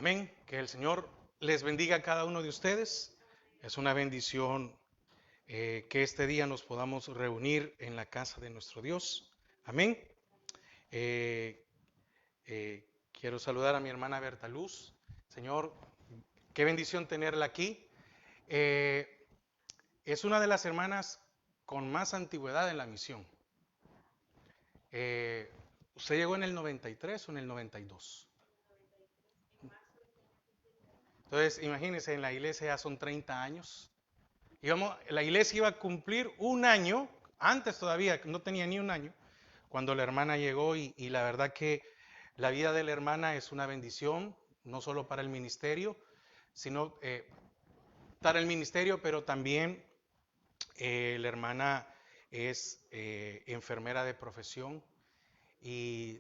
Amén. Que el Señor les bendiga a cada uno de ustedes. Es una bendición que este día nos podamos reunir en la casa de nuestro Dios. Amén. Eh, Quiero saludar a mi hermana Berta Luz. Señor, qué bendición tenerla aquí. Eh, es una de las hermanas con más antigüedad en la misión. Eh, ¿Usted llegó en el 93 o en el 92? Entonces, imagínense, en la iglesia ya son 30 años. La iglesia iba a cumplir un año, antes todavía, no tenía ni un año, cuando la hermana llegó y la verdad que la vida de la hermana es una bendición, no solo para el ministerio, sino para el ministerio, pero también la hermana es enfermera de profesión y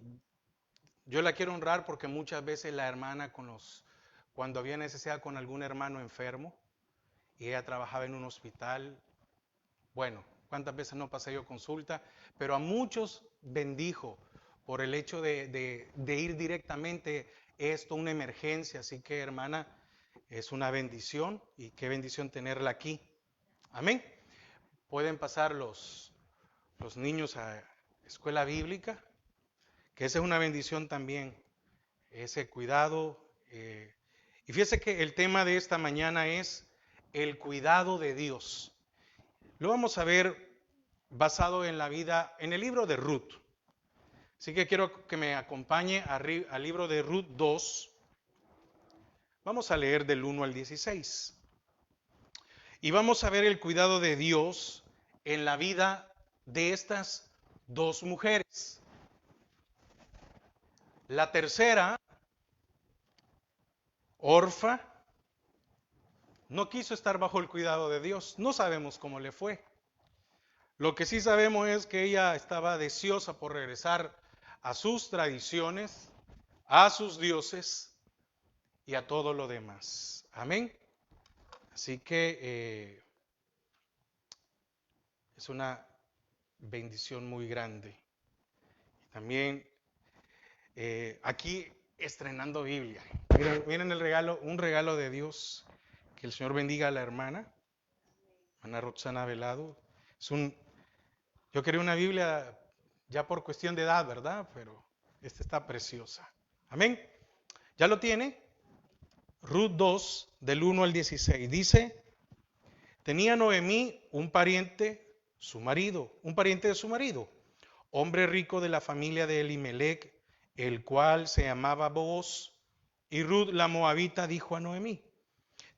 yo la quiero honrar porque muchas veces la hermana cuando había necesidad con algún hermano enfermo y ella trabajaba en un hospital. Bueno, cuántas veces no pasé yo consulta, pero a muchos bendijo por el hecho de ir directamente esto, una emergencia. Así que, hermana, es una bendición y qué bendición tenerla aquí. Amén. Pueden pasar los niños a escuela bíblica, que esa es una bendición también, ese cuidado. Y fíjese que el tema de esta mañana es el cuidado de Dios. Lo vamos a ver basado en la vida, en el libro de Ruth. Así que quiero que me acompañe al libro de Ruth 2. Vamos a leer del 1 al 16. Y vamos a ver el cuidado de Dios en la vida de estas dos mujeres. La tercera, Orfa, no quiso estar bajo el cuidado de Dios. No sabemos cómo le fue. Lo que sí sabemos es que ella estaba deseosa por regresar a sus tradiciones, a sus dioses y a todo lo demás. Amén. Así que es una bendición muy grande. También aquí estrenando Biblia. Miren el regalo, un regalo de Dios. Que el Señor bendiga a la hermana Roxana Velado. Yo quería una Biblia ya por cuestión de edad, ¿verdad? Pero esta está preciosa. Amén. ¿Ya lo tiene? Ruth 2, del 1 al 16. Dice: tenía Noemí un pariente, un pariente de su marido, hombre rico de la familia de Elimelec, el cual se llamaba Booz. Y Ruth la moabita dijo a Noemí: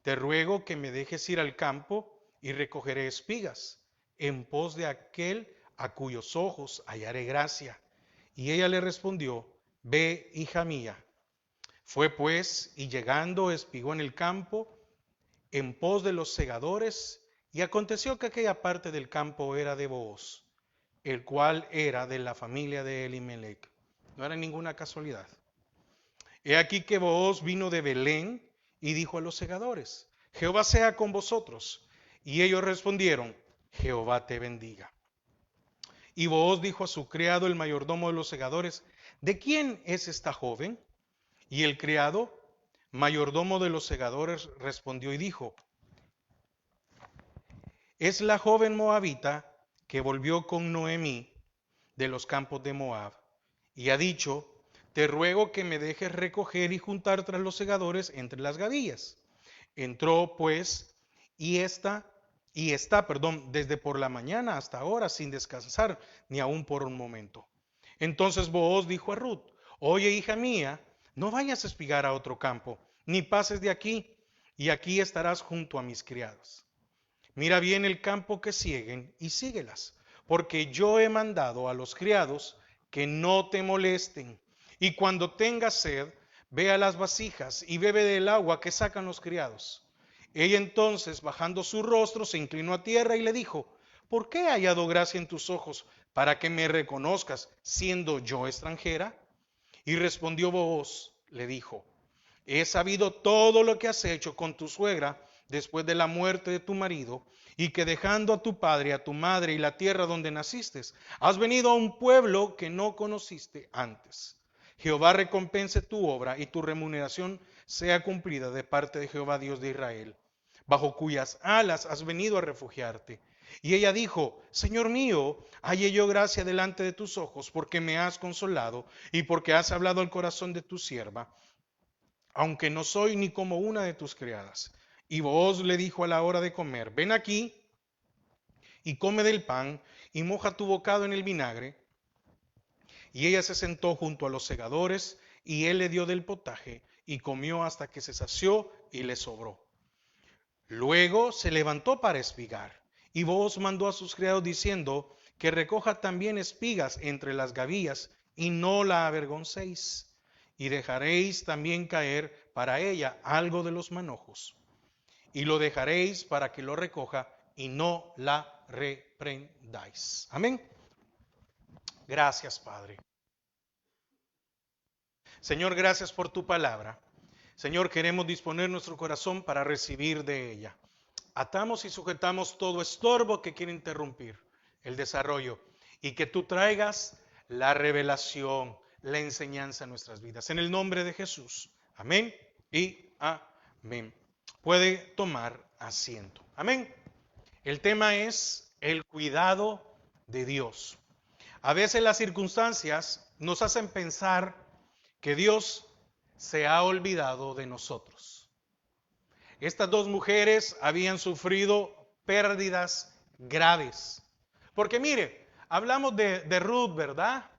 te ruego que me dejes ir al campo y recogeré espigas, en pos de aquel a cuyos ojos hallaré gracia. Y ella le respondió: ve, hija mía. Fue pues, y llegando espigó en el campo, en pos de los segadores, y aconteció que aquella parte del campo era de Booz, el cual era de la familia de Elimelec. No era ninguna casualidad. He aquí que Booz vino de Belén y dijo a los segadores: Jehová sea con vosotros. Y ellos respondieron: Jehová te bendiga. Y Booz dijo a su criado, el mayordomo de los segadores: ¿de quién es esta joven? Y el criado, mayordomo de los segadores, respondió y dijo: es la joven moabita que volvió con Noemí de los campos de Moab, y ha dicho: te ruego que me dejes recoger y juntar tras los segadores entre las gavillas. Entró pues y está, desde por la mañana hasta ahora sin descansar, ni aun por un momento. Entonces Booz dijo a Ruth: oye, hija mía, no vayas a espigar a otro campo, ni pases de aquí, y aquí estarás junto a mis criadas. Mira bien el campo que siguen y síguelas, porque yo he mandado a los criados que no te molesten. Y cuando tengas sed, ve a las vasijas y bebe del agua que sacan los criados. Ella entonces, bajando su rostro, se inclinó a tierra y le dijo: ¿por qué he hallado gracia en tus ojos para que me reconozcas, siendo yo extranjera? Y respondió Booz, le dijo: he sabido todo lo que has hecho con tu suegra después de la muerte de tu marido, y que dejando a tu padre, a tu madre y la tierra donde naciste, has venido a un pueblo que no conociste antes. Jehová recompense tu obra y tu remuneración sea cumplida de parte de Jehová Dios de Israel, bajo cuyas alas has venido a refugiarte. Y ella dijo, Señor mío, hallé yo gracia delante de tus ojos, porque me has consolado y porque has hablado al corazón de tu sierva, aunque no soy ni como una de tus criadas. Y Booz le dijo a la hora de comer, ven aquí y come del pan y moja tu bocado en el vinagre. Y ella se sentó junto a los segadores y él le dio del potaje y comió hasta que se sació y le sobró. Luego se levantó para espigar y Booz mandó a sus criados diciendo que recoja también espigas entre las gavillas y no la avergoncéis y dejaréis también caer para ella algo de los manojos y lo dejaréis para que lo recoja y no la reprendáis. Amén. Gracias, Padre. Señor, gracias por tu palabra. Señor, queremos disponer nuestro corazón para recibir de ella. Atamos y sujetamos todo estorbo que quiere interrumpir el desarrollo y que tú traigas la revelación, la enseñanza a nuestras vidas. En el nombre de Jesús. Amén y amén. Puede tomar asiento. Amén. El tema es el cuidado de Dios. A veces las circunstancias nos hacen pensar que Dios se ha olvidado de nosotros. Estas dos mujeres habían sufrido pérdidas graves. Porque mire, hablamos de Ruth, ¿verdad?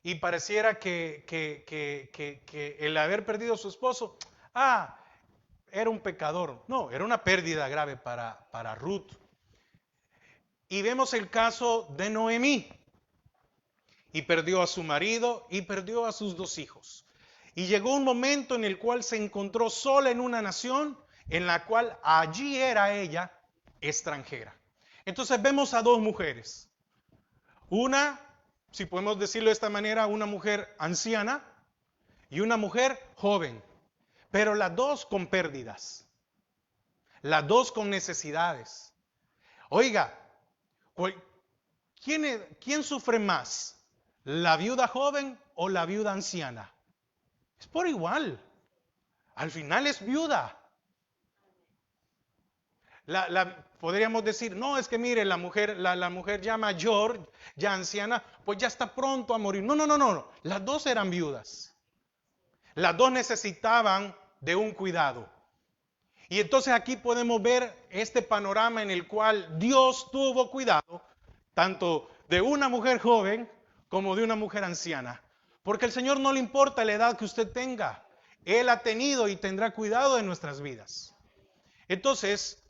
Y pareciera que el haber perdido a su esposo, era un pecador. No, era una pérdida grave para Ruth. Y vemos el caso de Noemí. Y perdió a su marido y perdió a sus dos hijos. Y llegó un momento en el cual se encontró sola en una nación en la cual allí era ella extranjera. Entonces vemos a dos mujeres. Una, si podemos decirlo de esta manera, una mujer anciana y una mujer joven. Pero las dos con pérdidas. Las dos con necesidades. Oiga, ¿quién sufre más? ¿La viuda joven o la viuda anciana? Es por igual. Al final es viuda. Podríamos decir, no, es que mire, la mujer ya mayor, ya anciana, pues ya está pronto a morir. No. Las dos eran viudas. Las dos necesitaban de un cuidado. Y entonces aquí podemos ver este panorama en el cual Dios tuvo cuidado tanto de una mujer joven como de una mujer anciana. Porque al Señor no le importa la edad que usted tenga. Él ha tenido y tendrá cuidado de nuestras vidas. Entonces,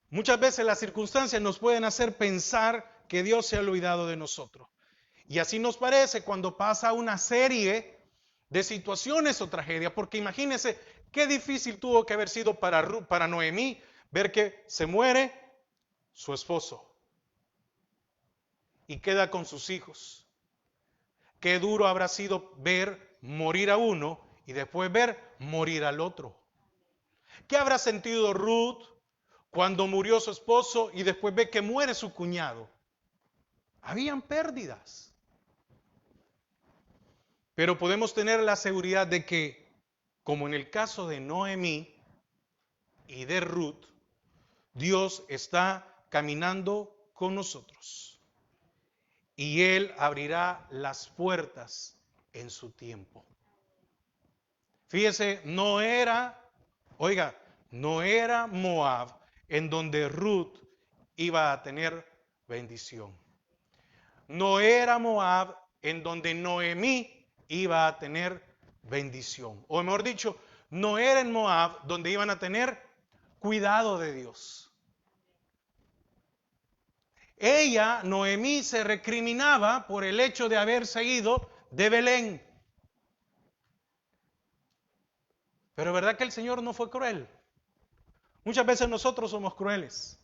muchas veces las circunstancias nos pueden hacer pensar que Dios se ha olvidado de nosotros. Y así nos parece cuando pasa una serie de situaciones o tragedias. Porque imagínense qué difícil tuvo que haber sido para Noemí ver que se muere su esposo y queda con sus hijos. Qué duro habrá sido ver morir a uno y después ver morir al otro. ¿Qué habrá sentido Ruth cuando murió su esposo y después ve que muere su cuñado? Habían pérdidas. Pero podemos tener la seguridad de que, como en el caso de Noemí y de Ruth, Dios está caminando con nosotros. Y Él abrirá las puertas en su tiempo. Fíjese, no era Moab en donde Ruth iba a tener bendición. No era Moab en donde Noemí iba a tener bendición. O mejor dicho, no era en Moab donde iban a tener cuidado de Dios. Ella, Noemí, se recriminaba por el hecho de haberse ido de Belén. Pero ¿verdad que el Señor no fue cruel? Muchas veces nosotros somos crueles.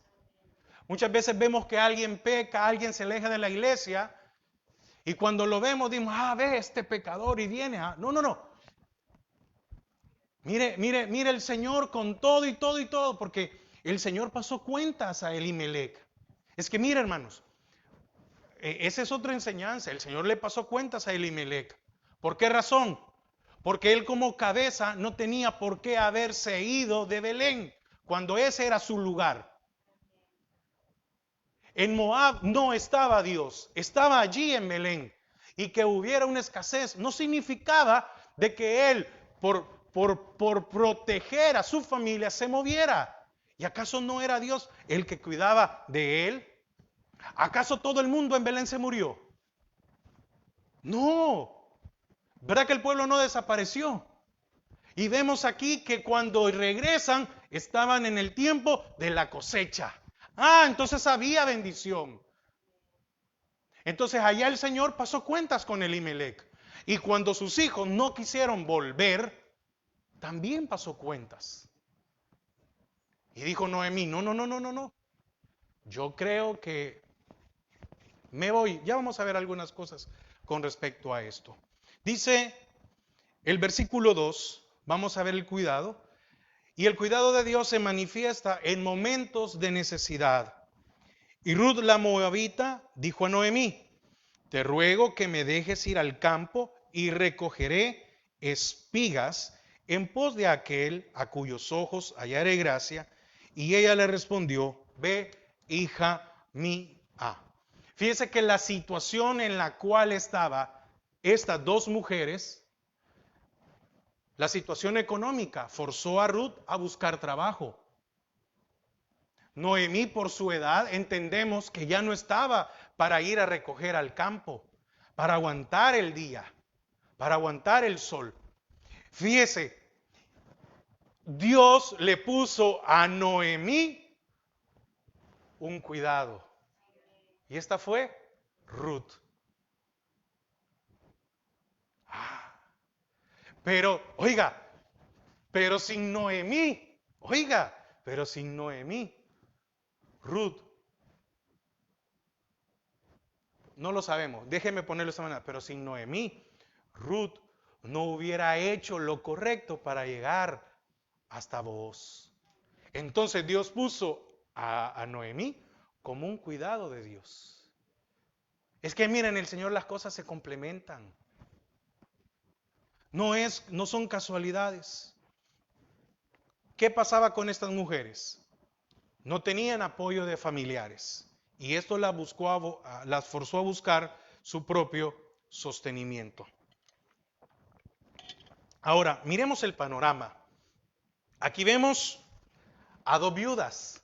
Muchas veces vemos que alguien peca, alguien se aleja de la iglesia y cuando lo vemos decimos, ve este pecador y viene. No. Mire el Señor con todo y todo, porque el Señor pasó cuentas a Elimelec. Es que mire, hermanos, esa es otra enseñanza. El Señor le pasó cuentas a Elimelec ¿Por qué razón? Porque él como cabeza no tenía por qué haberse ido de Belén cuando ese era su lugar. En Moab no estaba Dios, estaba allí en Belén. Y que hubiera una escasez no significaba de que él, por proteger a su familia, se moviera. ¿Y acaso no era Dios el que cuidaba de él? ¿Acaso todo el mundo en Belén se murió? No. ¿Verdad que el pueblo no desapareció? Y vemos aquí que cuando regresan estaban en el tiempo de la cosecha. Ah, entonces había bendición. Entonces allá el Señor pasó cuentas con Elimelec. Y cuando sus hijos no quisieron volver, también pasó cuentas. Y dijo Noemí, no, no, no, no, no, no. Yo creo que me voy. Ya vamos a ver algunas cosas con respecto a esto. Dice el versículo 2, vamos a ver el cuidado. Y el cuidado de Dios se manifiesta en momentos de necesidad. Y Ruth la moabita dijo a Noemí, te ruego que me dejes ir al campo y recogeré espigas en pos de aquel a cuyos ojos hallaré gracia. Y ella le respondió, ve, hija mía. Fíjese que la situación en la cual estaba estas dos mujeres, la situación económica, forzó a Ruth a buscar trabajo. Noemí, por su edad, entendemos que ya no estaba para ir a recoger al campo, para aguantar el día, para aguantar el sol. Fíjese, Dios le puso a Noemí un cuidado. Y esta fue Ruth. Pero, oiga, pero sin Noemí, oiga, pero sin Noemí, Ruth, no lo sabemos, déjeme ponerlo de esta manera, pero sin Noemí, Ruth no hubiera hecho lo correcto para llegar hasta vos. Entonces Dios puso a Noemí como un cuidado de Dios. Es que miren, el Señor las cosas se complementan. No son casualidades. ¿Qué pasaba con estas mujeres? No tenían apoyo de familiares y esto las forzó a buscar su propio sostenimiento. Ahora, miremos el panorama. Aquí vemos a dos viudas.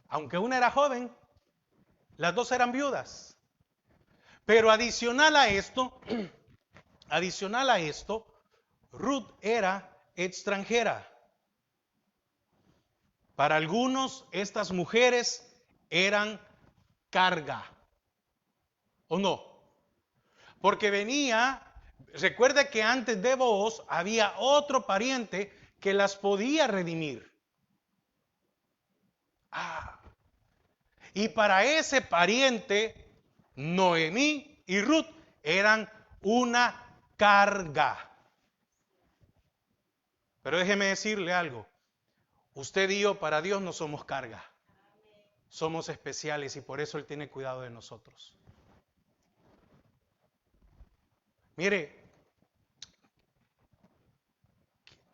Aunque una era joven, las dos eran viudas. Pero adicional a esto, Ruth era extranjera. Para algunos, estas mujeres eran carga. ¿O no? Porque recuerde que antes de Booz había otro pariente que las podía redimir. Y para ese pariente, Noemí y Ruth eran una carga. Pero déjeme decirle algo. Usted y yo para Dios no somos carga. Somos especiales y por eso Él tiene cuidado de nosotros. Mire,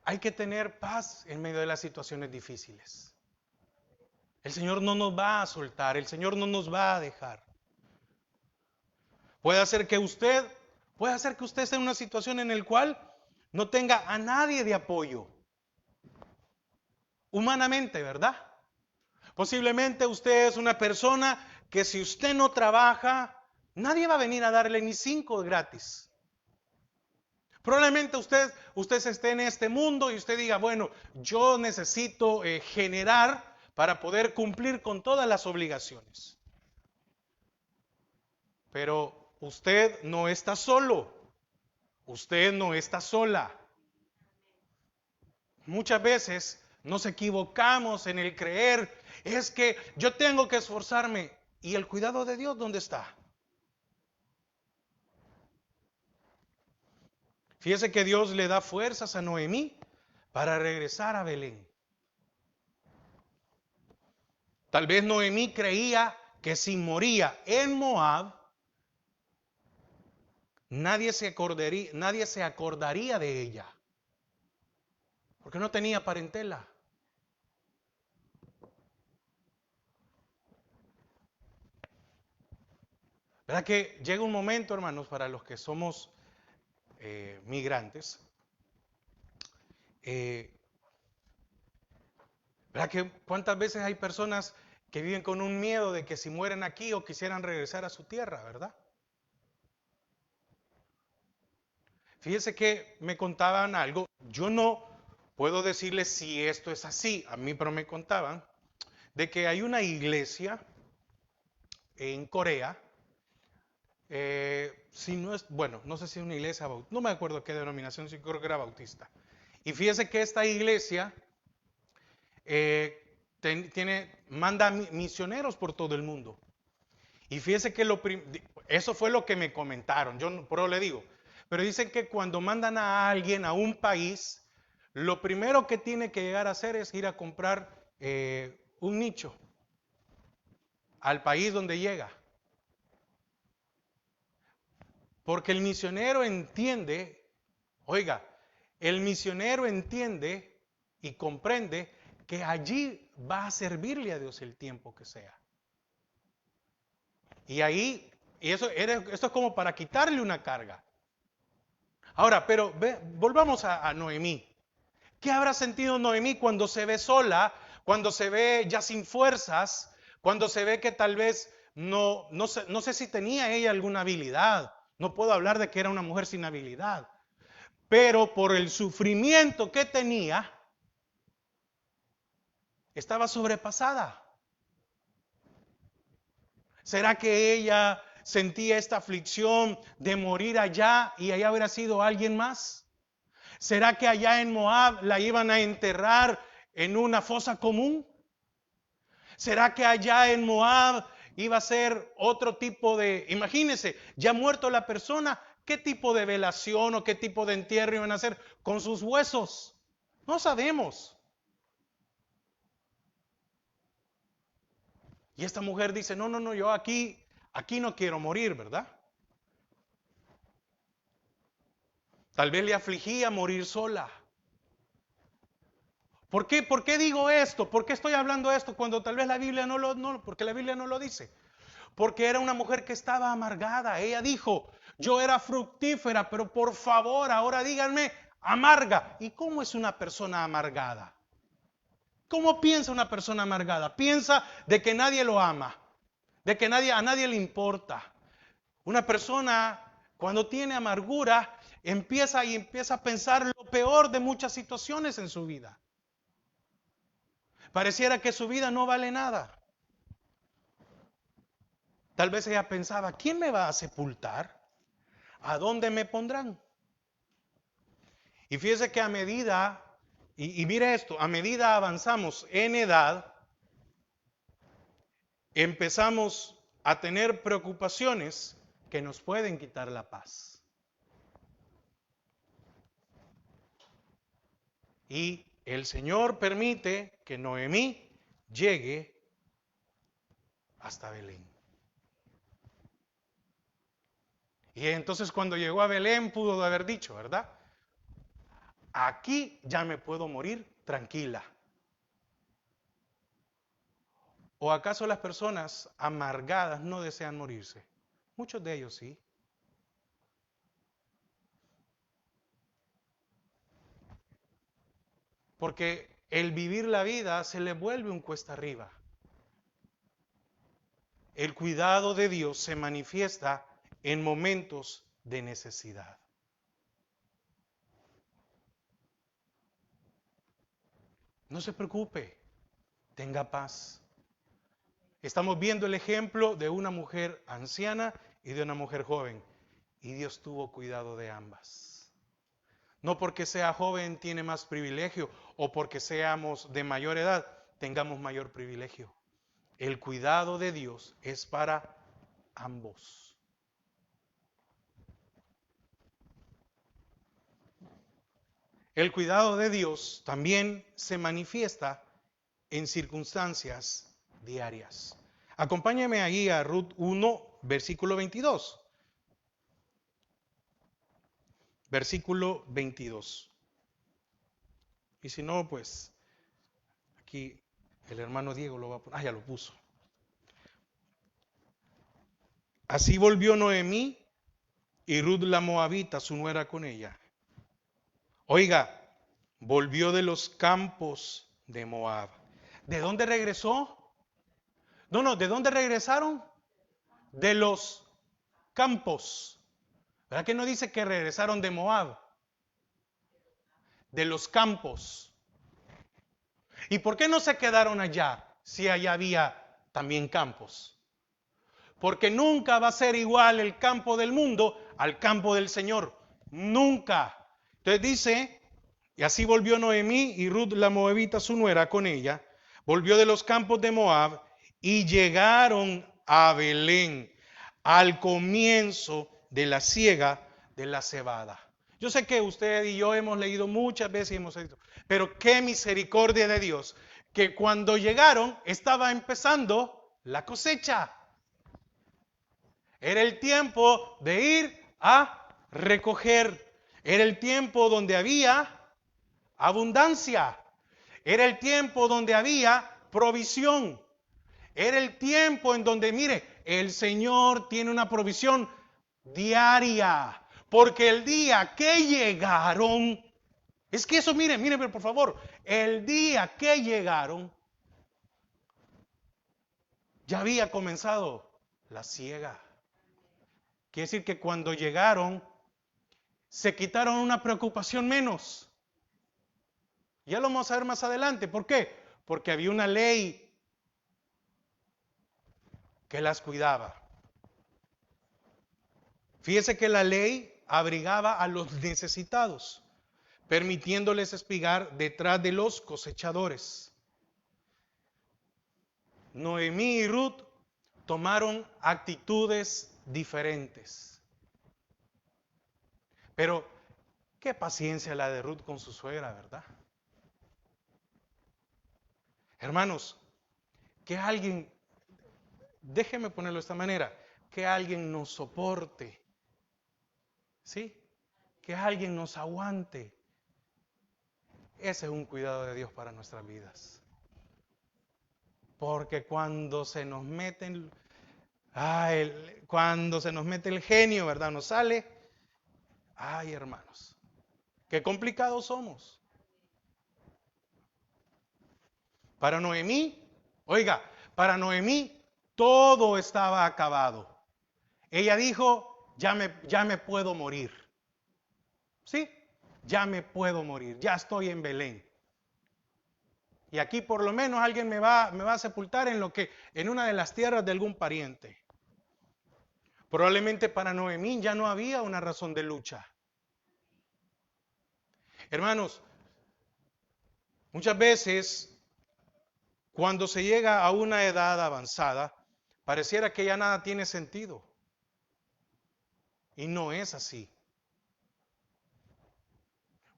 hay que tener paz en medio de las situaciones difíciles. El Señor no nos va a soltar, el Señor no nos va a dejar. Puede hacer que usted esté en una situación en la cual no tenga a nadie de apoyo. Humanamente, ¿verdad? Posiblemente usted es una persona que si usted no trabaja, nadie va a venir a darle ni 5 gratis. Probablemente usted esté en este mundo y usted diga, bueno, yo necesito generar para poder cumplir con todas las obligaciones. Pero usted no está solo, usted no está sola. Muchas veces nos equivocamos en el creer, es que yo tengo que esforzarme. ¿Y el cuidado de Dios dónde está? Fíjese que Dios le da fuerzas a Noemí para regresar a Belén. Tal vez Noemí creía que si moría en Moab, nadie se acordaría de ella, porque no tenía parentela. ¿Verdad que llega un momento, hermanos, para los que somos migrantes? eh, ¿Verdad que cuántas veces hay personas que viven con un miedo de que si mueren aquí o quisieran regresar a su tierra, ¿verdad? Fíjense que me contaban algo, yo no puedo decirles si esto es así, a mí pero me contaban de que hay una iglesia en Corea, si no es, bueno, no sé si es una iglesia, no me acuerdo qué denominación, sí creo que era bautista. Y fíjense que esta iglesia manda misioneros por todo el mundo. Y fíjense que eso fue lo que me comentaron, yo por eso le digo, pero dicen que cuando mandan a alguien a un país, lo primero que tiene que llegar a hacer es ir a comprar un nicho al país donde llega. Porque el misionero entiende, oiga, el misionero entiende y comprende que allí va a servirle a Dios el tiempo que sea. Y ahí, esto es como para quitarle una carga. Ahora, pero volvamos a Noemí. ¿Qué habrá sentido Noemí cuando se ve sola, cuando se ve ya sin fuerzas, cuando se ve que tal vez no sé si tenía ella alguna habilidad? No puedo hablar de que era una mujer sin habilidad, pero por el sufrimiento que tenía, estaba sobrepasada. ¿Será que ella sentía esta aflicción de morir allá y allá hubiera sido alguien más? ¿Será que allá en Moab la iban a enterrar en una fosa común? ¿Será que allá en Moab iba a ser otro tipo de, imagínense, ya muerto la persona, qué tipo de velación o qué tipo de entierro iban a hacer con sus huesos? No sabemos. Y esta mujer dice, no, yo aquí no quiero morir, ¿verdad? Tal vez le afligía morir sola. ¿Por qué digo esto? ¿Por qué estoy hablando esto cuando tal vez la Biblia porque la Biblia no lo dice? Porque era una mujer que estaba amargada. Ella dijo, yo era fructífera, pero por favor, ahora díganme, amarga. ¿Y cómo es una persona amargada? ¿Cómo piensa una persona amargada? Piensa de que nadie lo ama, de que a nadie le importa. Una persona cuando tiene amargura empieza a pensar lo peor de muchas situaciones en su vida. Pareciera que su vida no vale nada. Tal vez ella pensaba, ¿quién me va a sepultar? ¿A dónde me pondrán? Y fíjese que a medida, y mire esto, a medida avanzamos en edad, empezamos a tener preocupaciones que nos pueden quitar la paz. Y el Señor permite que Noemí llegue hasta Belén. Y entonces cuando llegó a Belén pudo haber dicho, ¿verdad? Aquí ya me puedo morir tranquila. ¿O acaso las personas amargadas no desean morirse? Muchos de ellos sí. Porque el vivir la vida se le vuelve un cuesta arriba. El cuidado de Dios se manifiesta en momentos de necesidad. No se preocupe, tenga paz. Estamos viendo el ejemplo de una mujer anciana y de una mujer joven. Y Dios tuvo cuidado de ambas. No porque sea joven tiene más privilegio o porque seamos de mayor edad tengamos mayor privilegio. El cuidado de Dios es para ambos. El cuidado de Dios también se manifiesta en circunstancias diarias. Acompáñame ahí a Ruth 1, versículo 22. versículo 22. Y si no, pues aquí el hermano Diego lo va a poner. Ah, ya lo puso. Así volvió Noemí y Ruth la Moabita, su nuera, con ella. Oiga, volvió de los campos de Moab. ¿De dónde regresó? No, ¿de dónde regresaron? De los campos. ¿Verdad que no dice que regresaron de Moab? De los campos. ¿Y por qué no se quedaron allá si allá había también campos? Porque nunca va a ser igual el campo del mundo al campo del Señor. Nunca. Entonces dice, y así volvió Noemí y Ruth la Moabita, su nuera, con ella. Volvió de los campos de Moab y llegaron a Belén al comienzo de la siega de la cebada. Yo sé que usted y yo hemos leído muchas veces y hemos leído, pero qué misericordia de Dios, que cuando llegaron estaba empezando la cosecha. Era el tiempo de ir a recoger. Era el tiempo donde había abundancia. Era el tiempo donde había provisión. Era el tiempo en donde, mire, el Señor tiene una provisión diaria. Porque el día que llegaron, es que eso, mire, por favor, el día que llegaron, ya había comenzado la siega. Quiere decir que cuando llegaron, se quitaron una preocupación menos. Ya lo vamos a ver más adelante. ¿Por qué? Porque había una ley que las cuidaba. Fíjese que la ley abrigaba a los necesitados, permitiéndoles espigar detrás de los cosechadores. Noemí y Ruth tomaron actitudes diferentes. Pero qué paciencia la de Ruth con su suegra, ¿verdad? Hermanos, que alguien, déjeme ponerlo de esta manera, que alguien nos soporte, ¿sí? Que alguien nos aguante. Ese es un cuidado de Dios para nuestras vidas. Porque cuando se nos mete cuando se nos mete el genio, ¿verdad? Nos sale. Ay, hermanos, qué complicados somos. Para Noemí, oiga, para Noemí todo estaba acabado. Ella dijo, ya me puedo morir. ¿Sí? Ya me puedo morir, ya estoy en Belén. Y aquí por lo menos alguien me va a sepultar en una de las tierras de algún pariente. Probablemente para Noemí ya no había una razón de lucha. Hermanos, muchas veces cuando se llega a una edad avanzada, pareciera que ya nada tiene sentido. Y no es así.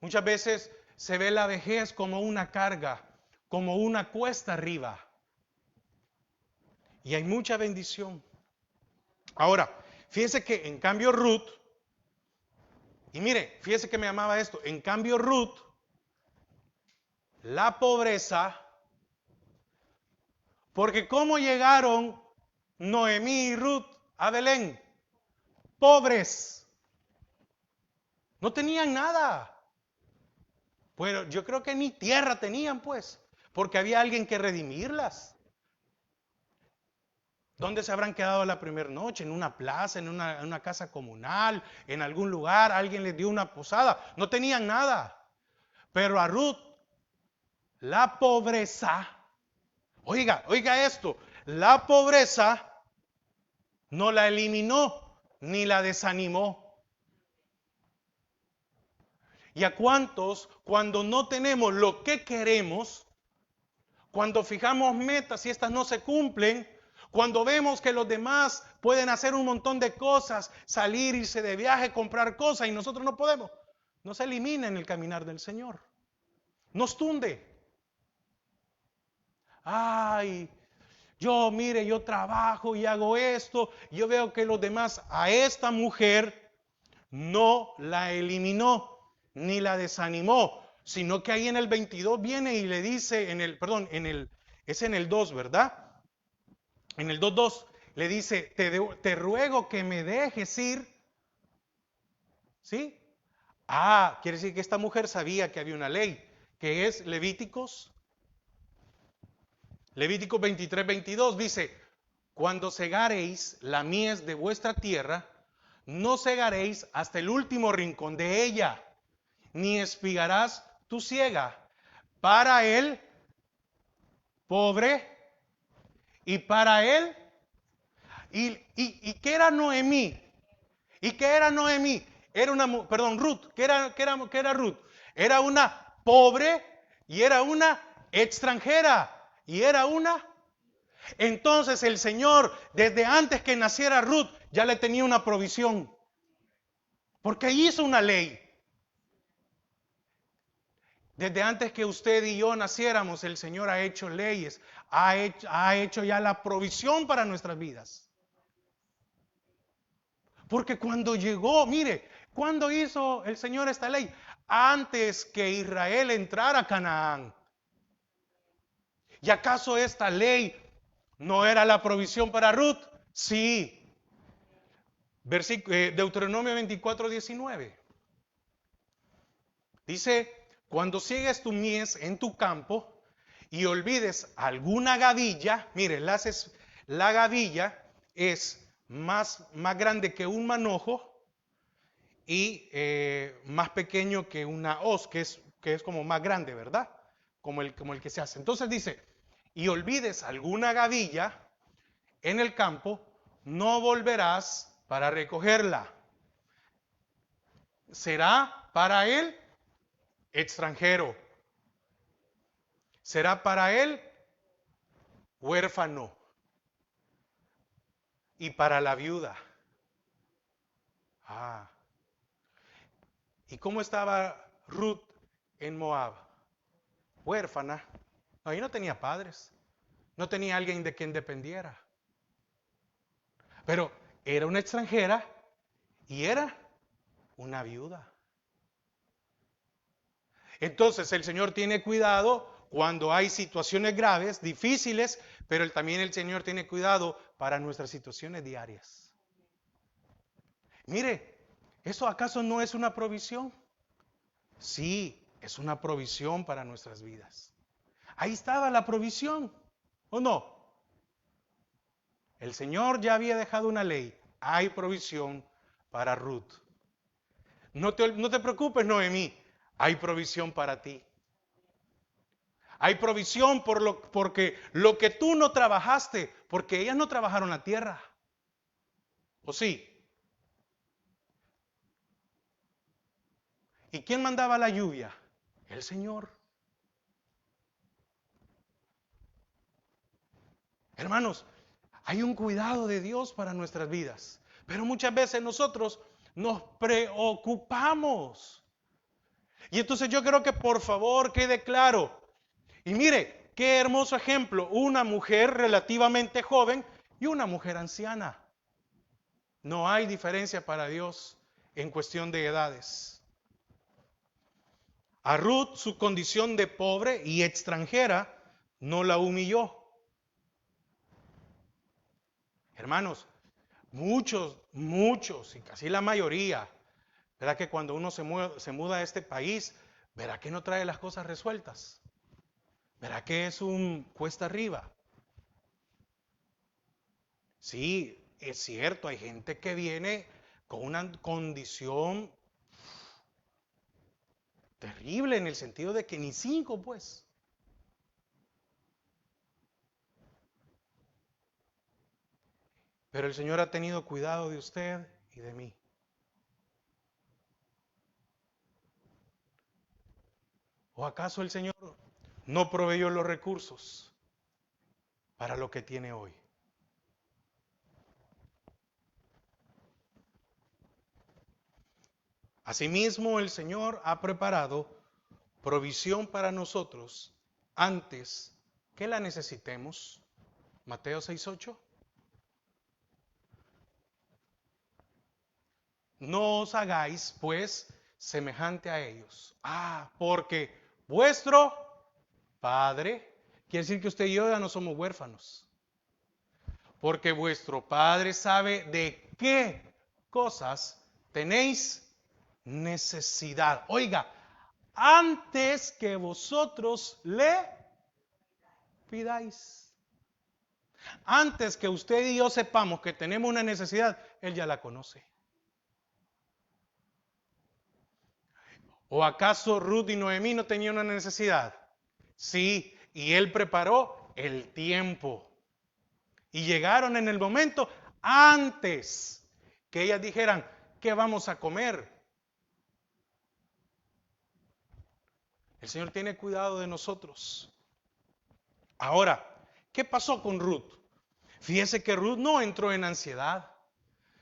Muchas veces se ve la vejez como una carga, como una cuesta arriba. Y hay mucha bendición. Ahora, fíjese que en cambio Ruth, y mire, fíjese que me amaba esto, en cambio Ruth, la pobreza, porque ¿cómo llegaron Noemí y Ruth a Belén? Pobres. No tenían nada. Pero yo creo que ni tierra tenían, pues, porque había alguien que redimirlas. ¿Dónde se habrán quedado la primera noche? ¿En una plaza, en una casa comunal, en algún lugar? ¿Alguien les dio una posada? No tenían nada. Pero a Ruth, la pobreza, oiga esto, la pobreza no la eliminó ni la desanimó. ¿Y a cuántos, cuando no tenemos lo que queremos, cuando fijamos metas y estas no se cumplen, cuando vemos que los demás pueden hacer un montón de cosas, salir, irse de viaje, comprar cosas y nosotros no podemos, nos elimina en el caminar del Señor, nos tunde. Ay, yo trabajo y hago esto, yo veo que los demás, a esta mujer no la eliminó ni la desanimó, sino que ahí en el 22 viene y le dice, es en el 2, ¿verdad? En el 2:2 le dice, te ruego que me dejes ir, ¿sí? Quiere decir que esta mujer sabía que había una ley, que es Levíticos 23:22 dice, cuando segareis la mies de vuestra tierra, no segaréis hasta el último rincón de ella, ni espigarás tu siega para el pobre y para él. ¿Y qué era Noemí? ¿Y qué era Noemí? Era una, perdón, Ruth. ¿Qué era Ruth? Era una pobre y era una extranjera y era una. Entonces el Señor, desde antes que naciera Ruth, ya le tenía una provisión. Porque hizo una ley. Desde antes que usted y yo naciéramos, el Señor ha hecho leyes, ha hecho ya la provisión para nuestras vidas. Porque cuando llegó, mire, ¿cuándo hizo el Señor esta ley? Antes que Israel entrara a Canaán. ¿Y acaso esta ley no era la provisión para Ruth? Sí. Deuteronomio 24:19. Dice, cuando siegues tu mies en tu campo y olvides alguna gavilla, mire, la gavilla es más grande que un manojo y más pequeño que una hoz, que es como más grande, ¿verdad? Como el que se hace. Entonces dice, y olvides alguna gavilla en el campo, no volverás para recogerla. Será para el extranjero. Será para el huérfano y para la viuda. ¿Y cómo estaba Ruth en Moab? Huérfana. Ahí no tenía padres. No tenía alguien de quien dependiera. Pero era una extranjera y era una viuda. Entonces el Señor tiene cuidado cuando hay situaciones graves, difíciles, pero también el Señor tiene cuidado para nuestras situaciones diarias. Mire, ¿eso acaso no es una provisión? Sí, es una provisión para nuestras vidas. Ahí estaba la provisión, ¿o no? El Señor ya había dejado una ley. Hay provisión para Ruth. No te preocupes, Noemí. Hay provisión para ti. Hay provisión porque lo que tú no trabajaste, porque ellas no trabajaron la tierra. ¿O sí? ¿Y quién mandaba la lluvia? El Señor. Hermanos, hay un cuidado de Dios para nuestras vidas. Pero muchas veces nosotros nos preocupamos. Y entonces yo creo que por favor quede claro. Y mire, qué hermoso ejemplo. Una mujer relativamente joven y una mujer anciana. No hay diferencia para Dios en cuestión de edades. A Ruth su condición de pobre y extranjera no la humilló. Hermanos, muchos, y casi la mayoría, verá que cuando uno se muda a este país, verá que no trae las cosas resueltas. Verá que es un cuesta arriba. Sí, es cierto, hay gente que viene con una condición terrible en el sentido de que ni 5, pues. Pero el Señor ha tenido cuidado de usted y de mí. ¿O acaso el Señor no proveyó los recursos para lo que tiene hoy? Asimismo, el Señor ha preparado provisión para nosotros antes que la necesitemos. Mateo 6:8. no os hagáis pues semejante a ellos. Porque vuestro Padre, quiere decir que usted y yo ya no somos huérfanos. Porque vuestro Padre sabe de qué cosas tenéis necesidad. Oiga, antes que vosotros le pidáis. Antes que usted y yo sepamos que tenemos una necesidad, Él ya la conoce. ¿O acaso Ruth y Noemí no tenían una necesidad? Sí, y Él preparó el tiempo. Y llegaron en el momento antes que ellas dijeran, ¿qué vamos a comer? El Señor tiene cuidado de nosotros. Ahora, ¿qué pasó con Ruth? Fíjese que Ruth no entró en ansiedad,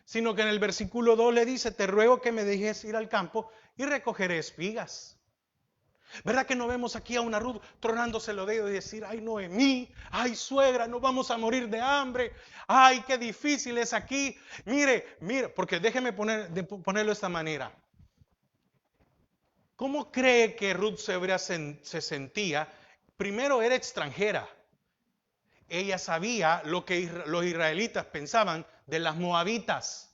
sino que en el versículo 2 le dice, te ruego que me dejes ir al campo y recogeré espigas. ¿Verdad que no vemos aquí a una Ruth tronándose los dedos y decir, ay Noemí, ay suegra, nos vamos a morir de hambre, ay qué difícil es aquí? Mire, porque déjeme ponerlo de esta manera. ¿Cómo cree que Ruth se sentía? Primero era extranjera. Ella sabía lo que los israelitas pensaban de las moabitas.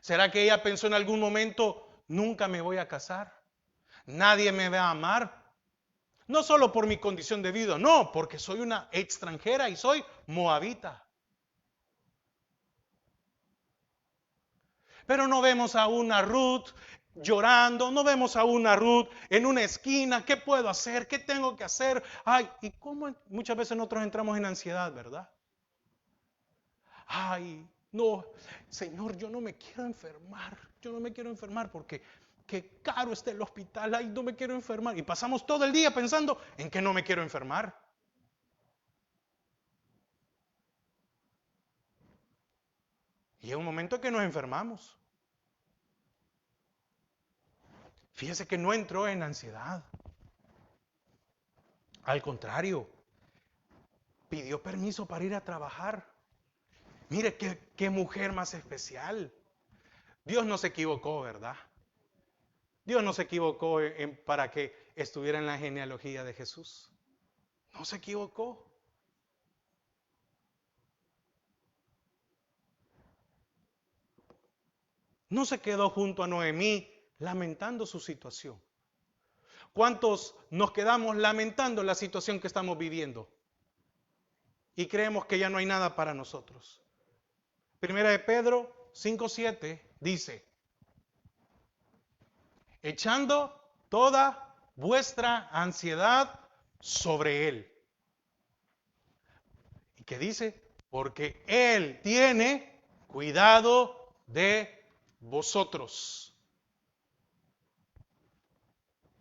¿Será que ella pensó en algún momento, nunca me voy a casar? Nadie me va a amar. No solo por mi condición de vida, no, porque soy una extranjera y soy moabita. Pero no vemos a una Ruth llorando, no vemos a una Ruth en una esquina, ¿qué puedo hacer? ¿Qué tengo que hacer? Ay, y cómo muchas veces nosotros entramos en ansiedad, ¿verdad? Ay, no, Señor, yo no me quiero enfermar, porque qué caro está el hospital, ay, no me quiero enfermar. Y pasamos todo el día pensando en que no me quiero enfermar. Y llega un momento en que nos enfermamos. Fíjese que no entró en ansiedad. Al contrario, pidió permiso para ir a trabajar. Mire qué mujer más especial. Dios no se equivocó, ¿verdad? Dios no se equivocó para que estuviera en la genealogía de Jesús. No se equivocó. No se quedó junto a Noemí lamentando su situación. ¿Cuántos nos quedamos lamentando la situación que estamos viviendo? Y creemos que ya no hay nada para nosotros. Primera de Pedro 5:7 dice, echando toda vuestra ansiedad sobre Él. ¿Y qué dice? Porque Él tiene cuidado de vosotros.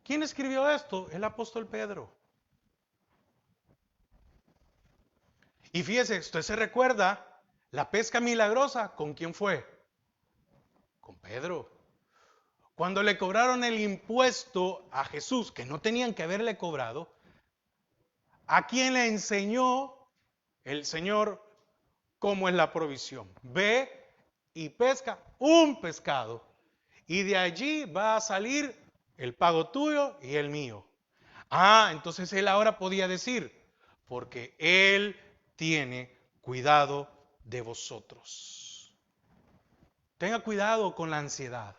¿Quién escribió esto? El apóstol Pedro. Y fíjese, usted se recuerda, la pesca milagrosa, ¿con quién fue? Con Pedro. Cuando le cobraron el impuesto a Jesús, que no tenían que haberle cobrado, ¿a quién le enseñó el Señor cómo es la provisión? Ve y pesca un pescado, y de allí va a salir el pago tuyo y el mío. Entonces él ahora podía decir, porque Él tiene cuidado de vosotros. Tenga cuidado con la ansiedad.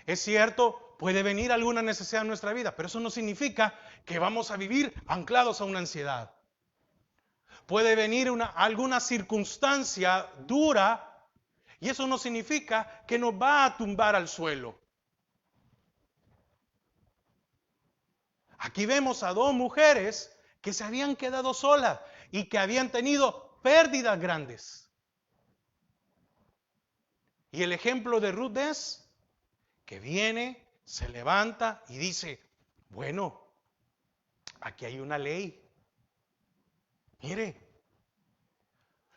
Es cierto, puede venir alguna necesidad en nuestra vida, pero eso no significa que vamos a vivir anclados a una ansiedad. Puede venir alguna circunstancia dura y eso no significa que nos va a tumbar al suelo. Aquí vemos a dos mujeres que se habían quedado solas y que habían tenido pérdidas grandes. Y el ejemplo de Ruth es que viene, se levanta y dice, bueno, aquí hay una ley. Mire,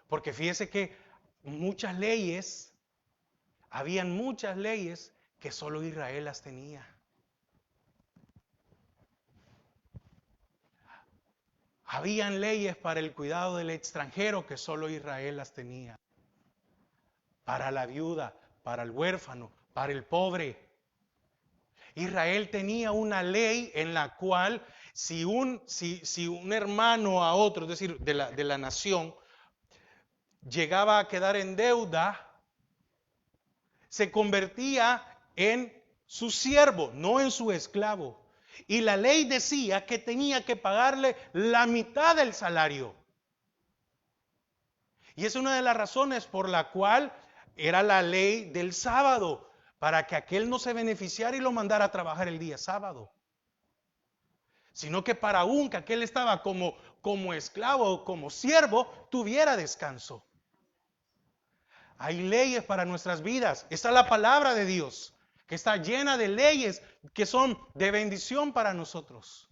porque fíjese que habían muchas leyes que solo Israel las tenía. Habían leyes para el cuidado del extranjero que solo Israel las tenía. Para la viuda, para el huérfano, para el pobre. Israel tenía una ley en la cual si un hermano a otro, es decir, de la nación, llegaba a quedar en deuda, se convertía en su siervo, no en su esclavo. Y la ley decía que tenía que pagarle la mitad del salario. Y es una de las razones por la cual era la ley del sábado, para que aquel no se beneficiara y lo mandara a trabajar el día sábado. Sino que para un que aquel estaba como esclavo, como siervo, tuviera descanso. Hay leyes para nuestras vidas. Está la palabra de Dios, que está llena de leyes que son de bendición para nosotros.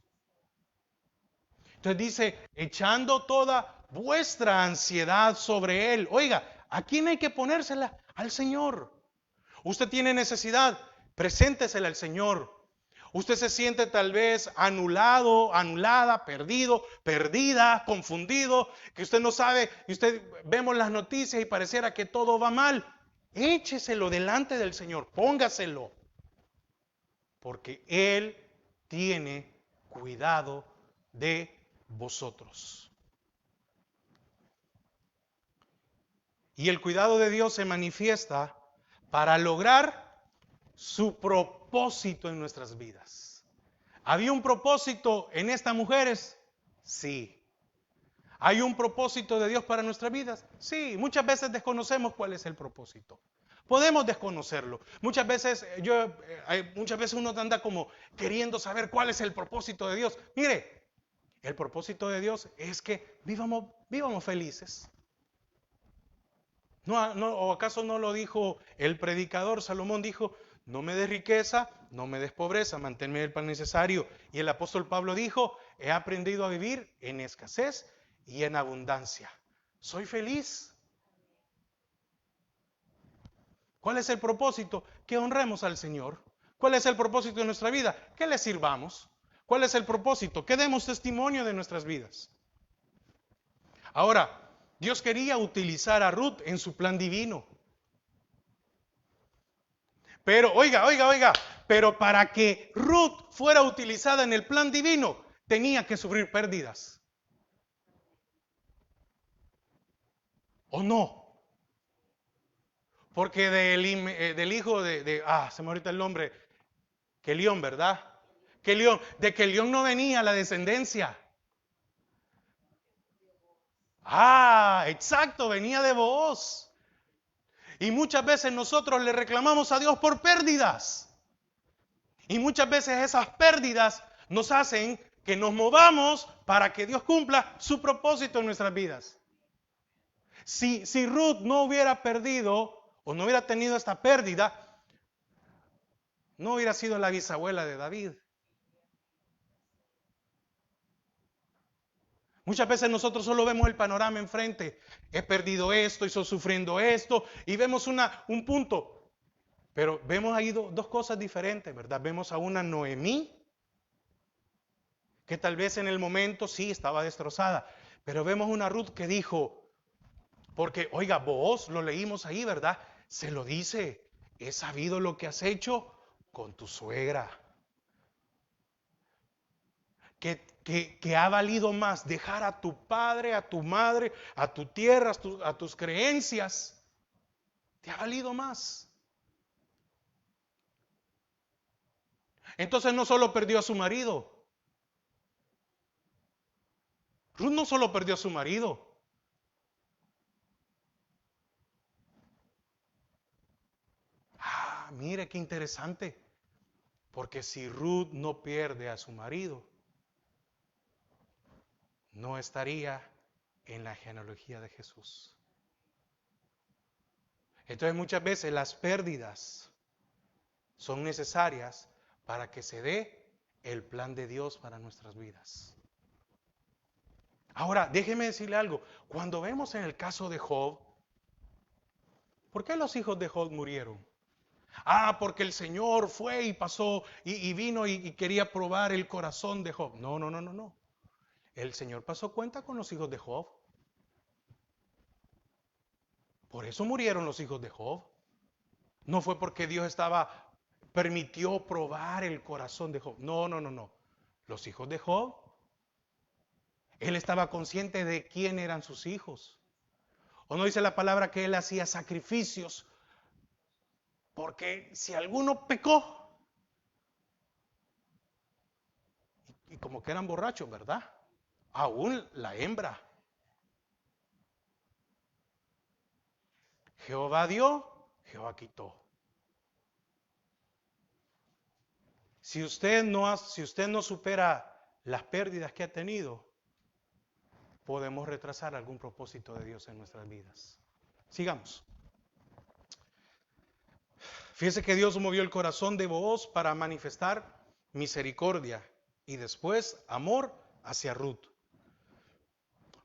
Entonces dice, echando toda vuestra ansiedad sobre Él. Oiga, ¿a quién hay que ponérsela? Al Señor. Usted tiene necesidad, preséntesela al Señor. Usted se siente tal vez anulado, anulada, perdido, perdida, confundido, que usted no sabe, y usted vemos las noticias y pareciera que todo va mal. Écheselo delante del Señor, póngaselo, porque Él tiene cuidado de vosotros. Y el cuidado de Dios se manifiesta para lograr su propósito en nuestras vidas. ¿Había un propósito en estas mujeres? Sí. ¿Hay un propósito de Dios para nuestras vidas? Sí. Muchas veces desconocemos cuál es el propósito. Podemos desconocerlo. Muchas veces uno anda como queriendo saber cuál es el propósito de Dios. Mire, el propósito de Dios es que vivamos felices. ¿O acaso no lo dijo el predicador? Salomón dijo, no me des riqueza, no me des pobreza, manténme el pan necesario. Y el apóstol Pablo dijo, he aprendido a vivir en escasez y en abundancia. Soy feliz. ¿Cuál es el propósito? Que honremos al Señor. ¿Cuál es el propósito de nuestra vida? Que le sirvamos. ¿Cuál es el propósito? Que demos testimonio de nuestras vidas. Ahora, Dios quería utilizar a Ruth en su plan divino. Pero, oiga, pero para que Ruth fuera utilizada en el plan divino, tenía que sufrir pérdidas. ¿O no? Porque del hijo se me ahorita el nombre, Quelión, ¿verdad? De Quelión no venía la descendencia. Exacto, venía de Booz. Y muchas veces nosotros le reclamamos a Dios por pérdidas. Y muchas veces esas pérdidas nos hacen que nos movamos para que Dios cumpla su propósito en nuestras vidas. Si Ruth no hubiera perdido o no hubiera tenido esta pérdida, no hubiera sido la bisabuela de David. Muchas veces nosotros solo vemos el panorama enfrente. He perdido esto, estoy sufriendo esto, y vemos un punto. Pero vemos ahí dos cosas diferentes, ¿verdad? Vemos a una Noemí, que tal vez en el momento sí estaba destrozada. Pero vemos una Ruth que dijo, porque, oiga, vos lo leímos ahí, ¿verdad? Se lo dice, he sabido lo que has hecho con tu suegra. Que ha valido más dejar a tu padre, a tu madre, a tu tierra, a tus creencias. Te ha valido más. Entonces no solo perdió a su marido. Ruth no solo perdió a su marido. Mire qué interesante. Porque si Ruth no pierde a su marido, no estaría en la genealogía de Jesús. Entonces muchas veces las pérdidas son necesarias para que se dé el plan de Dios para nuestras vidas. Ahora, déjeme decirle algo. Cuando vemos en el caso de Job, ¿por qué los hijos de Job murieron? Porque el Señor fue y pasó y vino y quería probar el corazón de Job. No. El Señor pasó cuenta con los hijos de Job. Por eso murieron los hijos de Job. No fue porque Dios permitió probar el corazón de Job. No, no, no, no. Los hijos de Job, él estaba consciente de quién eran sus hijos. ¿O no dice la palabra que él hacía sacrificios? Porque si alguno pecó, y como que eran borrachos, ¿verdad? Aún la hembra. Jehová dio, Jehová quitó. Si usted no supera las pérdidas que ha tenido, podemos retrasar algún propósito de Dios en nuestras vidas. Sigamos. Fíjese que Dios movió el corazón de Booz para manifestar misericordia y después amor hacia Ruth.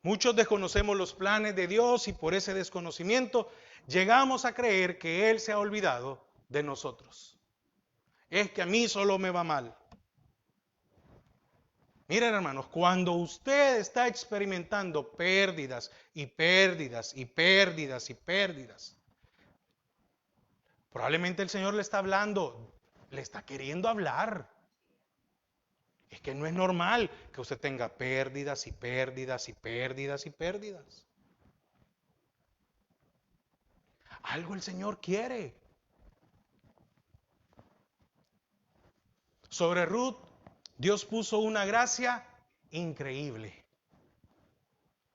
Muchos desconocemos los planes de Dios y por ese desconocimiento llegamos a creer que Él se ha olvidado de nosotros. Es que a mí solo me va mal. Miren, hermanos, cuando usted está experimentando pérdidas y pérdidas y pérdidas y pérdidas, probablemente el Señor le está hablando, le está queriendo hablar. Es que no es normal que usted tenga pérdidas y pérdidas y pérdidas y pérdidas. Algo el Señor quiere. Sobre Ruth, Dios puso una gracia increíble.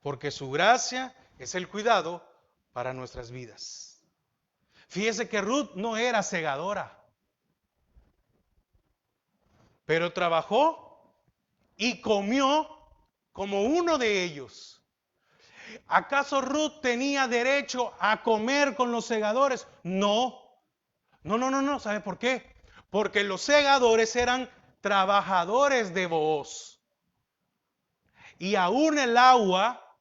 Porque su gracia es el cuidado para nuestras vidas. Fíjese que Ruth no era segadora, pero trabajó y comió como uno de ellos. ¿Acaso Ruth tenía derecho a comer con los segadores? No. No. ¿Sabe por qué? Porque los segadores eran trabajadores de Booz. Y aún el agua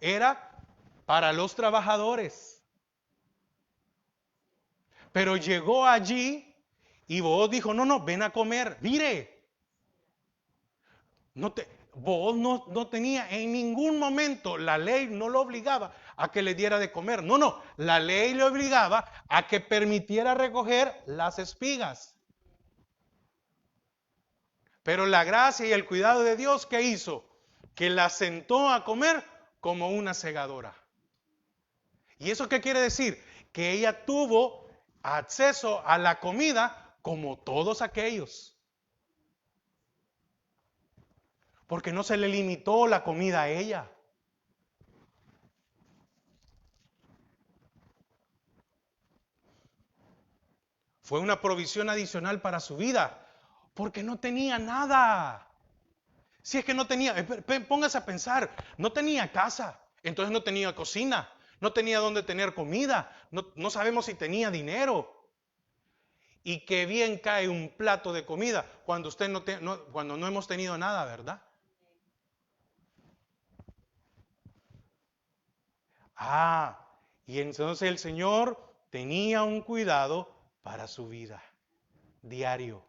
era para los trabajadores. Pero llegó allí y Booz dijo, no, ven a comer. Mire, Booz no tenía en ningún momento, la ley no lo obligaba a que le diera de comer. No, la ley le obligaba a que permitiera recoger las espigas. Pero la gracia y el cuidado de Dios, ¿qué hizo? Que la sentó a comer como una segadora. ¿Y eso qué quiere decir? Que ella tuvo acceso a la comida como todos aquellos. Porque no se le limitó la comida a ella. Fue una provisión adicional para su vida, porque no tenía nada. Si es que no tenía, póngase a pensar, no tenía casa, entonces no tenía cocina, no tenía dónde tener comida, no sabemos si tenía dinero. Y qué bien cae un plato de comida cuando cuando no hemos tenido nada, ¿verdad? Y entonces el Señor tenía un cuidado para su vida, diario.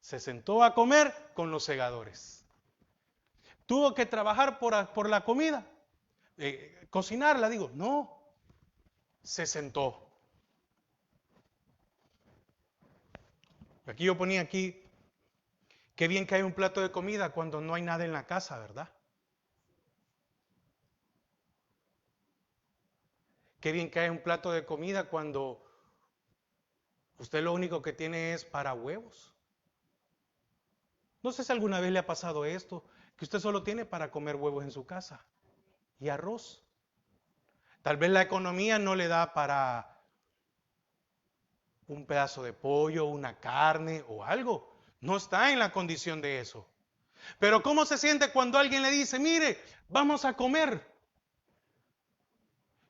Se sentó a comer con los segadores. Tuvo que trabajar por la comida, cocinarla, digo, no, se sentó. Aquí yo ponía aquí, qué bien que hay un plato de comida cuando no hay nada en la casa, ¿verdad? Qué bien que hay un plato de comida cuando usted lo único que tiene es para huevos. No sé si alguna vez le ha pasado esto, que usted solo tiene para comer huevos en su casa y arroz. Tal vez la economía no le da para un pedazo de pollo, una carne o algo. No está en la condición de eso. Pero ¿cómo se siente cuando alguien le dice, mire, vamos a comer?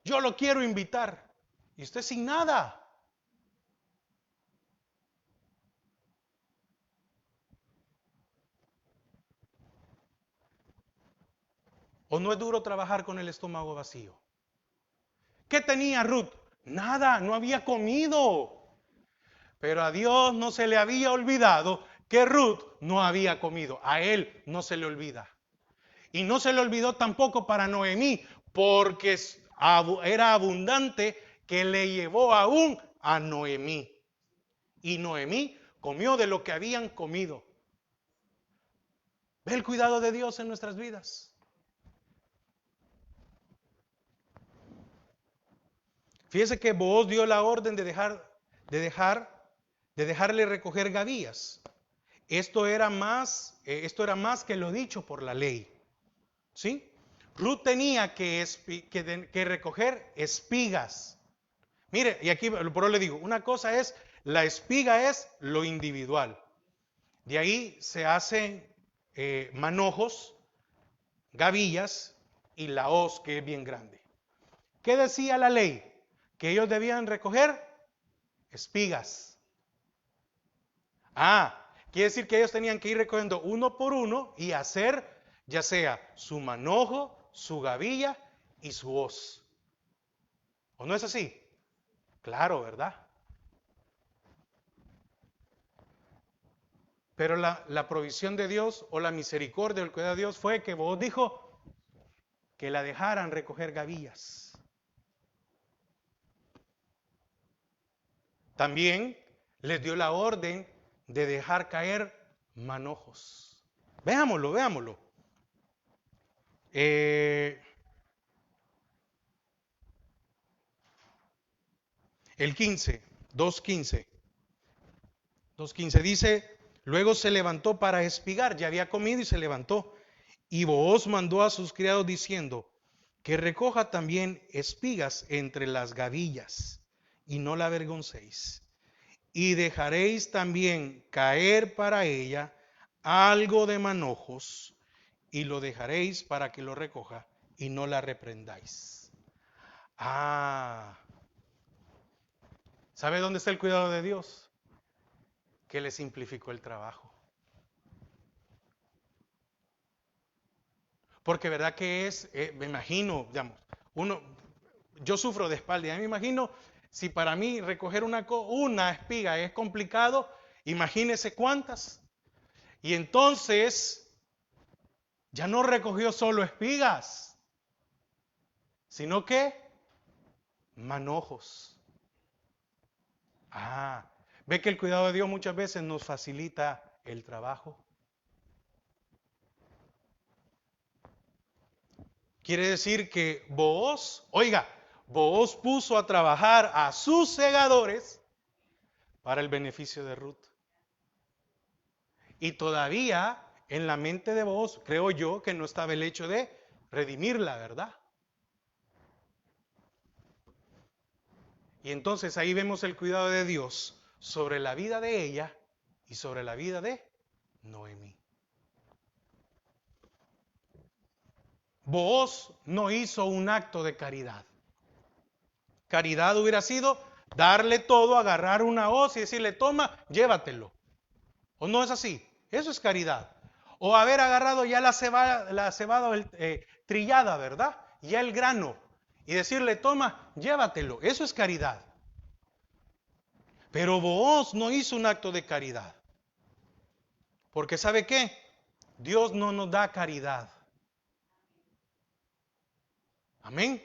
Yo lo quiero invitar. Y usted sin nada. ¿O no es duro trabajar con el estómago vacío? ¿Qué tenía Ruth? Nada, no había comido. Pero a Dios no se le había olvidado que Ruth no había comido. A él no se le olvida. Y no se le olvidó tampoco para Noemí, porque era abundante, que le llevó aún a Noemí. Y Noemí comió de lo que habían comido. ¿Ve el cuidado de Dios en nuestras vidas? Fíjese que Booz dio la orden de dejarle recoger gavillas. Esto era más que lo dicho por la ley. ¿Sí? Ruth tenía que recoger espigas. Mire, y aquí por eso le digo, una cosa es, la espiga es lo individual. De ahí se hacen manojos, gavillas y la hoz, que es bien grande. ¿Qué decía la ley? Que ellos debían recoger espigas. Quiere decir que ellos tenían que ir recogiendo uno por uno y hacer ya sea su manojo, su gavilla y su hoz. ¿O no es así? Claro, ¿verdad? Pero la provisión de Dios o la misericordia o el cuidado de Dios fue que vos dijo que la dejaran recoger gavillas. También les dio la orden de dejar caer manojos. Veámoslo, veámoslo. El 15, 2:15. 2:15 dice, luego se levantó para espigar, ya había comido y se levantó. Y Booz mandó a sus criados diciendo, que recoja también espigas entre las gavillas, y no la avergoncéis. Y dejaréis también caer para ella algo de manojos, y lo dejaréis para que lo recoja, y no la reprendáis. ¿Sabe dónde está el cuidado de Dios? Que le simplificó el trabajo. Porque verdad que me imagino, digamos, yo sufro de espalda, ya me imagino, si para mí recoger una espiga es complicado, imagínese cuántas. Y entonces, ya no recogió solo espigas, sino que manojos. Ve que el cuidado de Dios muchas veces nos facilita el trabajo. Quiere decir que Booz puso a trabajar a sus segadores para el beneficio de Ruth. Y todavía en la mente de Booz, creo yo, que no estaba el hecho de redimirla, ¿verdad? Y entonces ahí vemos el cuidado de Dios sobre la vida de ella y sobre la vida de Noemí. Booz no hizo un acto de caridad. Caridad hubiera sido darle todo, agarrar una hoz y decirle, toma, llévatelo. ¿O no es así? Eso es caridad. O haber agarrado ya la cebada trillada, ¿verdad? Ya el grano. Y decirle, toma, llévatelo. Eso es caridad. Pero Booz no hizo un acto de caridad. Porque ¿sabe qué? Dios no nos da caridad. Amén.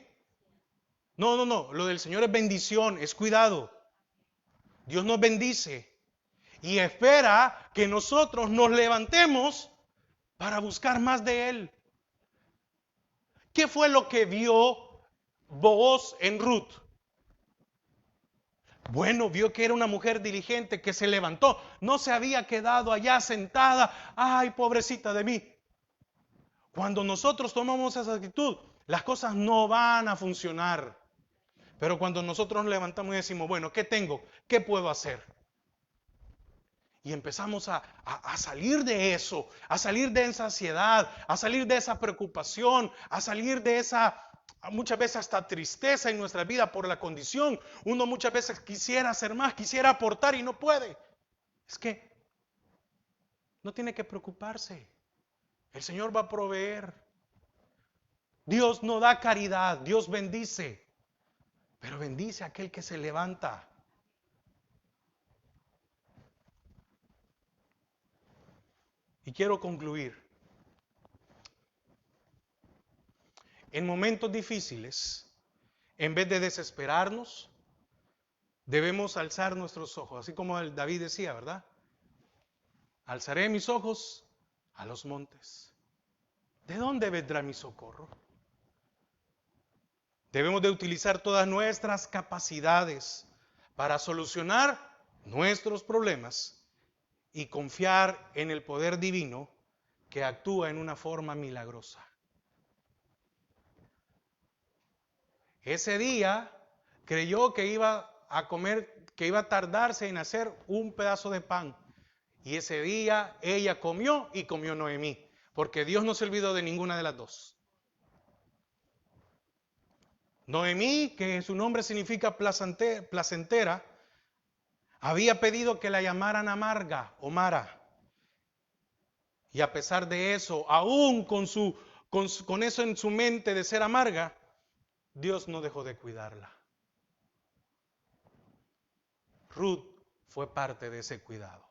No. Lo del Señor es bendición, es cuidado. Dios nos bendice y espera que nosotros nos levantemos para buscar más de Él. ¿Qué fue lo que vio Booz en Ruth? Bueno, vio que era una mujer diligente que se levantó, no se había quedado allá sentada, ay, pobrecita de mí. Cuando nosotros tomamos esa actitud, las cosas no van a funcionar. Pero cuando nosotros nos levantamos y decimos, bueno, ¿qué tengo? ¿Qué puedo hacer? Y empezamos a salir de eso, a salir de esa ansiedad, a salir de esa preocupación, a salir de esa, muchas veces hasta tristeza en nuestra vida por la condición. Uno muchas veces quisiera hacer más, quisiera aportar y no puede. Es que no tiene que preocuparse. El Señor va a proveer. Dios no da caridad, Dios bendice. Pero bendice a aquel que se levanta. Y quiero concluir. En momentos difíciles, en vez de desesperarnos, debemos alzar nuestros ojos, así como David decía, ¿verdad? Alzaré mis ojos a los montes. ¿De dónde vendrá mi socorro? Debemos de utilizar todas nuestras capacidades para solucionar nuestros problemas y confiar en el poder divino que actúa en una forma milagrosa. Ese día creyó que iba a comer, que iba a tardarse en hacer un pedazo de pan. Y ese día ella comió y comió Noemí, porque Dios no se olvidó de ninguna de las dos. Noemí, que su nombre significa placentera, había pedido que la llamaran amarga o Mara. Y a pesar de eso, aún con eso en su mente de ser amarga, Dios no dejó de cuidarla. Ruth fue parte de ese cuidado.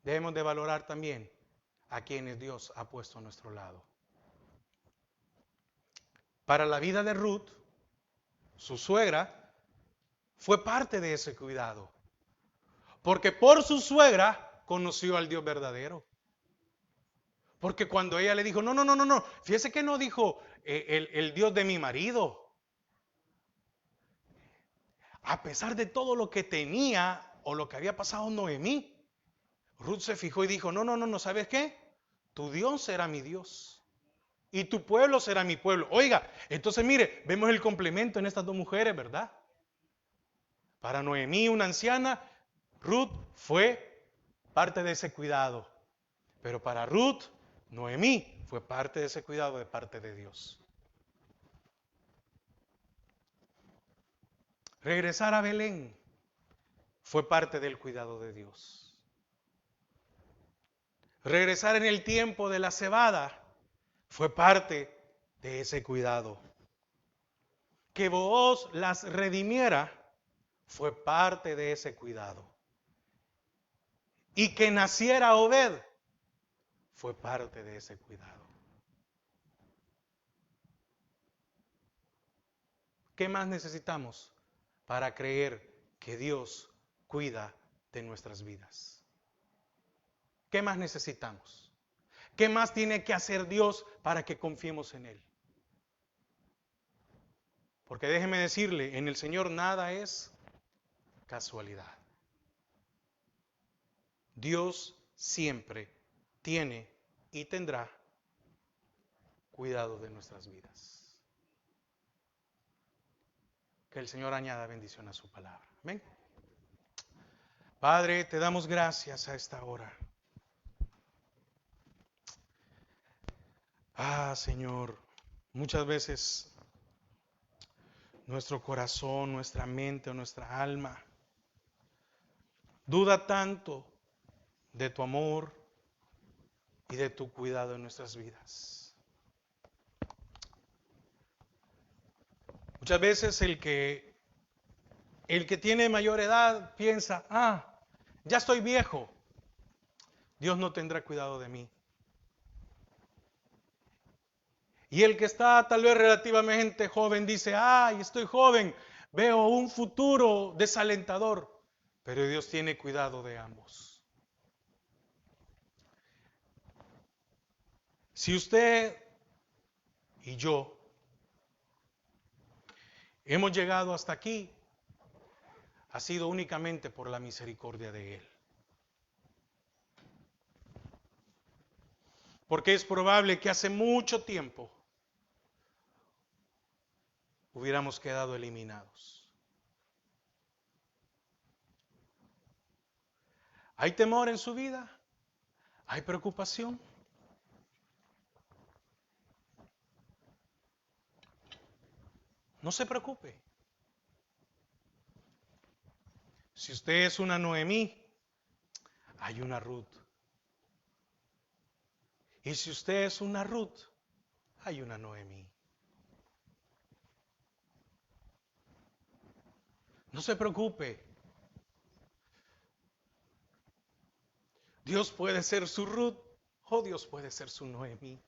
Debemos de valorar también a quienes Dios ha puesto a nuestro lado. Para la vida de Ruth, su suegra fue parte de ese cuidado. Porque por su suegra conoció al Dios verdadero. Porque cuando ella le dijo, no, fíjese que no dijo el Dios de mi marido. A pesar de todo lo que tenía o lo que había pasado Noemí, Ruth se fijó y dijo, no, ¿sabes qué? Tu Dios será mi Dios y tu pueblo será mi pueblo. Oiga, entonces mire, vemos el complemento en estas dos mujeres, ¿verdad? Para Noemí, una anciana, Ruth fue parte de ese cuidado. Pero para Ruth, Noemí fue parte de ese cuidado de parte de Dios. Regresar a Belén fue parte del cuidado de Dios. Regresar en el tiempo de la cebada fue parte de ese cuidado. Que Booz las redimiera fue parte de ese cuidado. Y que naciera Obed fue parte de ese cuidado. ¿Qué más necesitamos para creer que Dios cuida de nuestras vidas? ¿Qué más necesitamos? ¿Qué más tiene que hacer Dios para que confiemos en Él? Porque déjeme decirle, en el Señor nada es casualidad. Dios siempre tiene y tendrá cuidado de nuestras vidas. Que el Señor añada bendición a su palabra. Amén. Padre, te damos gracias a esta hora. Señor, muchas veces nuestro corazón, nuestra mente o nuestra alma duda tanto de tu amor y de tu cuidado en nuestras vidas. Muchas veces el que tiene mayor edad piensa, ya estoy viejo, Dios no tendrá cuidado de mí. Y el que está tal vez relativamente joven dice, estoy joven, veo un futuro desalentador, pero Dios tiene cuidado de ambos. Si usted y yo hemos llegado hasta aquí, ha sido únicamente por la misericordia de Él. Porque es probable que hace mucho tiempo hubiéramos quedado eliminados. ¿Hay temor en su vida? ¿Hay preocupación? No se preocupe. Si usted es una Noemí, hay una Ruth. Y si usted es una Ruth, hay una Noemí. No se preocupe. Dios puede ser su Ruth o Dios puede ser su Noemí.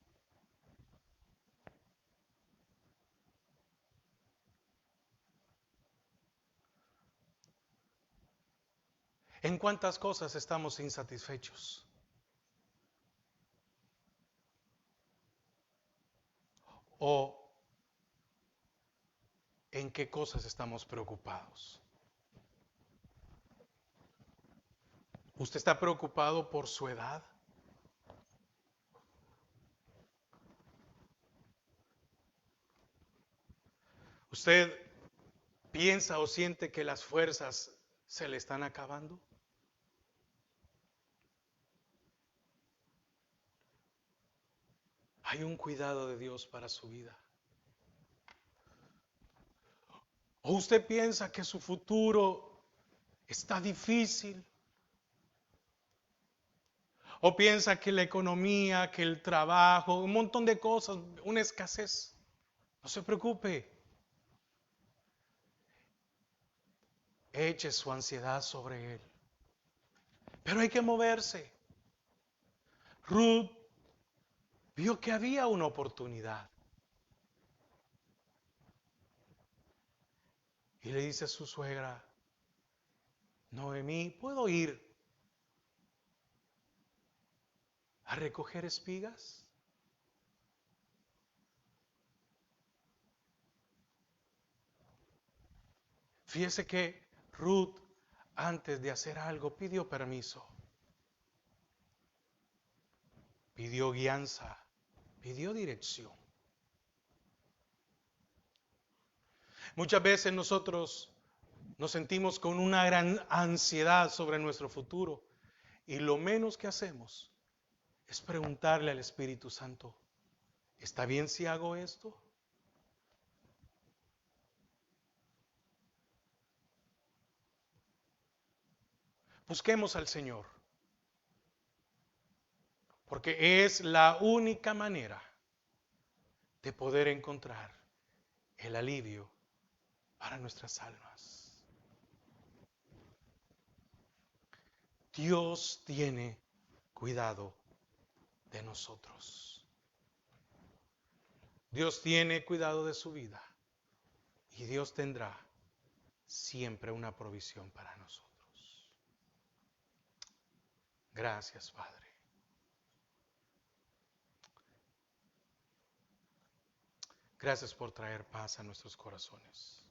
¿En cuántas cosas estamos insatisfechos? ¿O en qué cosas estamos preocupados? ¿Usted está preocupado por su edad? ¿Usted piensa o siente que las fuerzas se le están acabando? Hay un cuidado de Dios para su vida. ¿O usted piensa que su futuro está difícil? ¿O piensa que la economía, que el trabajo, un montón de cosas, una escasez? No se preocupe. Eche su ansiedad sobre Él. Pero hay que moverse. Ruth vio que había una oportunidad. Y le dice a su suegra, Noemí, ¿puedo ir a recoger espigas? Fíjese que Ruth, antes de hacer algo, pidió permiso, pidió guianza, pidió dirección. Muchas veces nosotros nos sentimos con una gran ansiedad sobre nuestro futuro y lo menos que hacemos es preguntarle al Espíritu Santo, ¿está bien si hago esto? Busquemos al Señor, porque es la única manera de poder encontrar el alivio para nuestras almas. Dios tiene cuidado de nosotros. Dios tiene cuidado de su vida y Dios tendrá siempre una provisión para nosotros. Gracias, Padre. Gracias por traer paz a nuestros corazones.